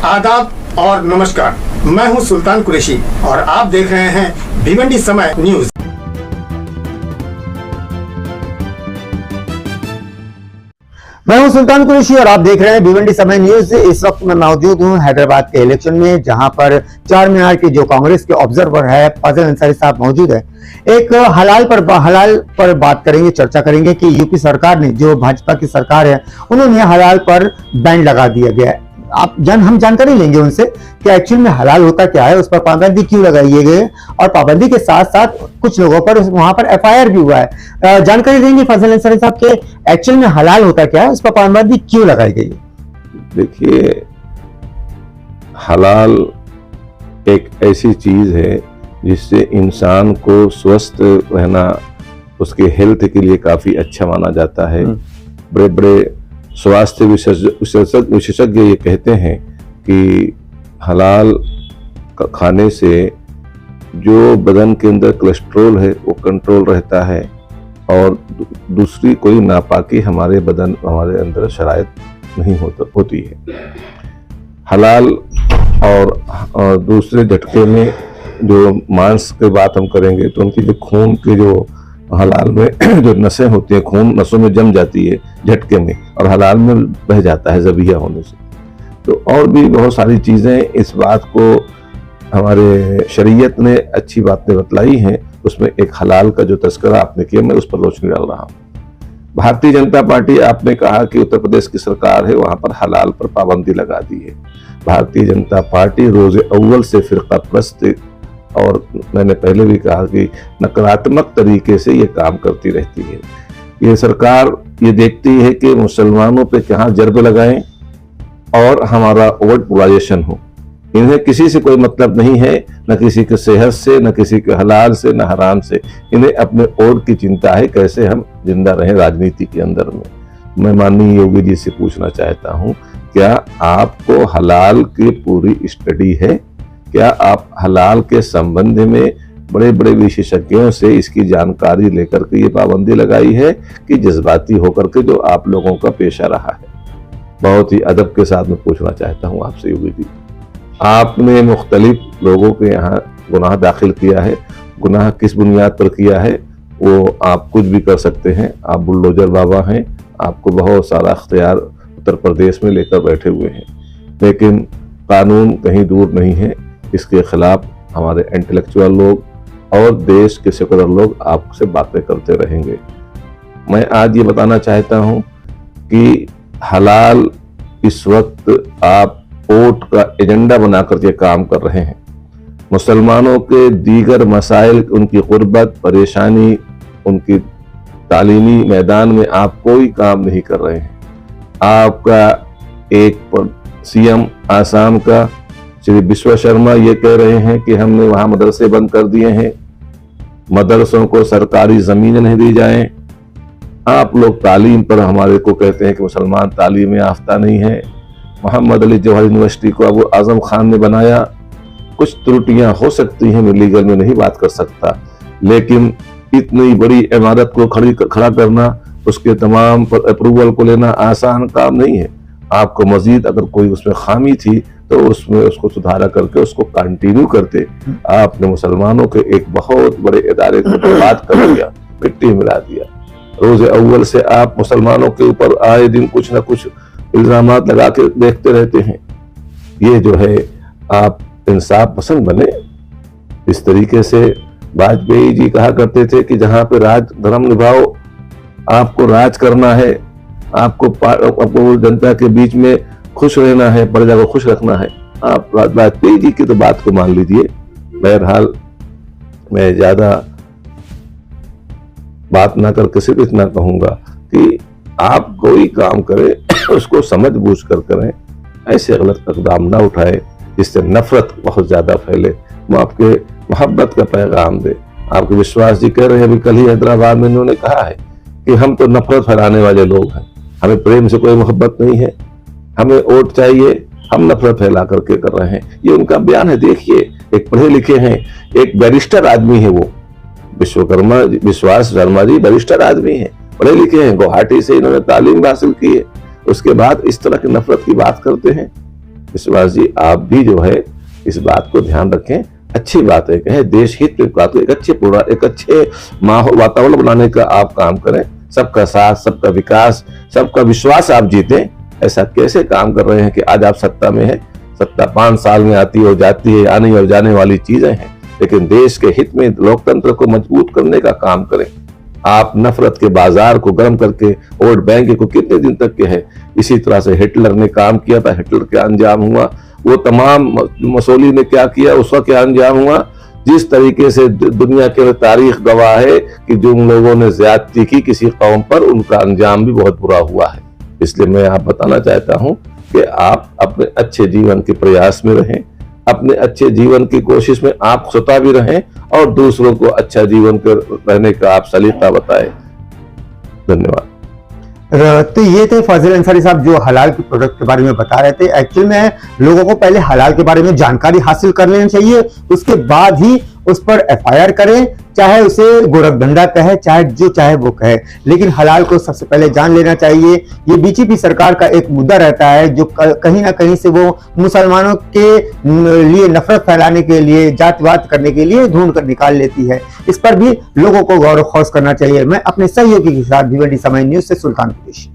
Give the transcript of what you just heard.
आदाब और नमस्कार। मैं हूं सुल्तान कुरैशी और आप देख रहे हैं भिवंडी समय न्यूज। मैं हूं सुल्तान कुरैशी और आप देख रहे हैं भिवंडी समय न्यूज। इस वक्त मैं मौजूद हूं हैदराबाद के इलेक्शन में, जहां पर चार मीनार के जो कांग्रेस के ऑब्जर्वर है फजल अंसारी साहब मौजूद है। एक हलाल पर बात करेंगे, चर्चा करेंगे कि यूपी सरकार ने, जो भाजपा की सरकार है, उन्होंने हलाल पर बैन लगा दिया गया है। हम जानकारी लेंगे उनसे कि एक्चुअल में हलाल होता क्या है, उस पर पाबंदी क्यों लगाई गई है और पाबंदी के साथ साथ कुछ लोगों पर वहां पर एफआईआर भी हुआ है। जानकारी देंगे फजल अंसारी साहब के एक्चुअल में हलाल होता क्या है, उस पर पाबंदी क्यों लगाई गई है। देखिए, हलाल एक ऐसी चीज है जिससे इंसान को स्वस्थ रहना, उसके हेल्थ के लिए काफी अच्छा माना जाता है। बड़े बड़े स्वास्थ्य विशेषज्ञ ये कहते हैं कि हलाल खाने से जो बदन के अंदर कोलेस्ट्रॉल है वो कंट्रोल रहता है और दूसरी कोई नापाकी हमारे हमारे अंदर शरायत नहीं होती है। हलाल और दूसरे झटके में जो मांस की बात हम करेंगे तो उनकी जो खून के जो हलाल में जो नसें होती हैं, खून नसों में जम जाती है झटके में और हलाल में बह जाता है ज़बीहा होने से। तो और भी बहुत सारी चीज़ें, इस बात को हमारे शरीयत ने अच्छी बातें बतलाई हैं। उसमें एक हलाल का जो तस्करा आपने किया, मैं उस पर रोशनी डाल रहा हूँ। भारतीय जनता पार्टी, आपने कहा कि उत्तर प्रदेश की सरकार है, वहाँ पर हलाल पर पाबंदी लगा दी है। भारतीय जनता पार्टी रोज़े अव्वल से फिरका परस्त, और मैंने पहले भी कहा कि नकारात्मक तरीके से ये काम करती रहती है। ये सरकार ये देखती है कि मुसलमानों पे कहाँ जर्ब लगाएं और हमारा वोट पोलराइजेशन हो। इन्हें किसी से कोई मतलब नहीं है, न किसी के सेहत से, न किसी के हलाल से, न हराम से। इन्हें अपने वोट की चिंता है, कैसे हम जिंदा रहें राजनीति के अंदर में। मैं माननीय योगी जी से पूछना चाहता हूँ, क्या आपको हलाल की पूरी स्टडी है? क्या आप हलाल के संबंध में बड़े बड़े विशेषज्ञों से इसकी जानकारी लेकर के ये पाबंदी लगाई है कि जज्बाती होकर के जो आप लोगों का पेशा रहा है? बहुत ही अदब के साथ मैं पूछना चाहता हूँ आपसे योगी जी, आपने मुख्तलिफ लोगों के यहाँ गुनाह दाखिल किया है। गुनाह किस बुनियाद पर किया है वो आप कुछ भी कर सकते हैं। आप बुलडोजर बाबा हैं, आपको बहुत सारा अख्तियार उत्तर प्रदेश में लेकर बैठे हुए हैं, लेकिन कानून कहीं दूर नहीं है। इसके खिलाफ हमारे इंटेलेक्चुअल लोग और देश के सेकुलर लोग आपसे बातें करते रहेंगे। मैं आज ये बताना चाहता हूँ कि हलाल इस वक्त आप वोट का एजेंडा बना करके काम कर रहे हैं। मुसलमानों के दीगर मसाइल, उनकी गुर्बत, परेशानी, उनकी तालीमी मैदान में आप कोई काम नहीं कर रहे हैं। आपका एक सीएम आसाम का श्री विश्व शर्मा ये कह रहे हैं कि हमने वहां मदरसे बंद कर दिए हैं, मदरसों को सरकारी जमीन नहीं दी जाए। आप लोग तालीम पर हमारे को कहते हैं कि मुसलमान तालीम याफ्ता नहीं है। मोहम्मद अली जौहर यूनिवर्सिटी को अबू आजम खान ने बनाया। कुछ त्रुटियां हो सकती हैं, मैं लीगल में नहीं बात कर सकता, लेकिन इतनी बड़ी इमारत को खड़ा करना, उसके तमाम अप्रूवल को लेना आसान काम नहीं है। आपको मजीद अगर कोई उसमें खामी थी तो उसमें उसको सुधारा करके उसको कंटिन्यू करते। आपने मुसलमानों के एक बहुत बड़े इदारे को बर्बाद कर दिया, मिट्टी मिला दिया। रोजे अव्वल से आप मुसलमानों के ऊपर आए दिन कुछ न कुछ इल्जामात लगा के देखते रहते हैं। ये जो है, आप इंसाफ पसंद बने। इस तरीके से वाजपेयी जी कहा करते थे कि जहां पे राज धर्म निभाओ, आपको राज करना है, आपको जनता के बीच में खुश रहना है, प्रजा को खुश रखना है। आप वाजपेयी जी की तो बात को मान लीजिए। बहरहाल, मैं ज्यादा बात ना करके सिर्फ इतना कहूंगा कि आप कोई काम करें उसको समझ बूझ कर करें, ऐसे गलत इक़दाम ना उठाए जिससे नफरत बहुत ज्यादा फैले। वो आपके मोहब्बत का पैगाम दे। आपके विश्वास जी कह रहे हैं, अभी कल ही हैदराबाद में इन्होंने कहा है कि हम तो नफरत फैलाने वाले लोग हैं, हमें प्रेम से कोई मोहब्बत नहीं है, हमें वोट चाहिए, हम नफरत फैला करके कर रहे हैं। ये उनका बयान है। देखिए, एक पढ़े लिखे हैं, एक बैरिस्टर आदमी है, वो विश्वास शर्मा जी बैरिस्टर आदमी है, पढ़े लिखे हैं, गुवाहाटी से इन्होंने तालीम हासिल की है। उसके बाद इस तरह की नफरत की बात करते हैं। विश्वास जी, आप भी जो है इस बात को ध्यान रखें। अच्छी बात है, कहे देश हित में बात, एक अच्छे माहौल वातावरण बनाने का आप काम करें। सबका साथ, सबका विकास, सबका विश्वास आप जीतें। ऐसा कैसे काम कर रहे हैं कि आज आप सत्ता में है? सत्ता 5 साल में आती और जाती है, आने और जाने वाली चीजें हैं, लेकिन देश के हित में लोकतंत्र को मजबूत करने का काम करें। आप नफरत के बाजार को गर्म करके वोट बैंक को कितने दिन तक के है? इसी तरह से हिटलर ने काम किया था, हिटलर क्या अंजाम हुआ, वो तमाम मुसोलिनी ने क्या किया, उसका क्या अंजाम हुआ। जिस तरीके से दुनिया के तारीख गवाह है कि जिन लोगों ने ज्यादती की किसी कौम पर, उनका अंजाम भी बहुत बुरा हुआ है। इसलिए मैं आप बताना चाहता हूं कि आप अपने अच्छे जीवन के प्रयास में रहें, अपने अच्छे जीवन की कोशिश में आप स्वतः भी रहें और दूसरों को अच्छा जीवन रहने का आप सलीका बताएं। धन्यवाद। तो ये थे फाजिल अंसारी साहब जो हलाल के प्रोडक्ट के बारे में बता रहे थे। एक्चुअल में लोगों को पहले हलाल के बारे में जानकारी हासिल कर लेनी चाहिए, उसके बाद ही उस पर एफआईआर करें, चाहे उसे गोरखधंधा कहे, चाहे जो चाहे वो कहे, लेकिन हलाल को सबसे पहले जान लेना चाहिए। ये बीजेपी सरकार का एक मुद्दा रहता है जो कहीं ना कहीं से वो मुसलमानों के लिए नफरत फैलाने के लिए, जातिवाद करने के लिए ढूंढ कर निकाल लेती है। इस पर भी लोगों को गौर खौस करना चाहिए। मैं अपने सहयोगी के साथ भिवंडी समय न्यूज से सुल्तान कुरैशी।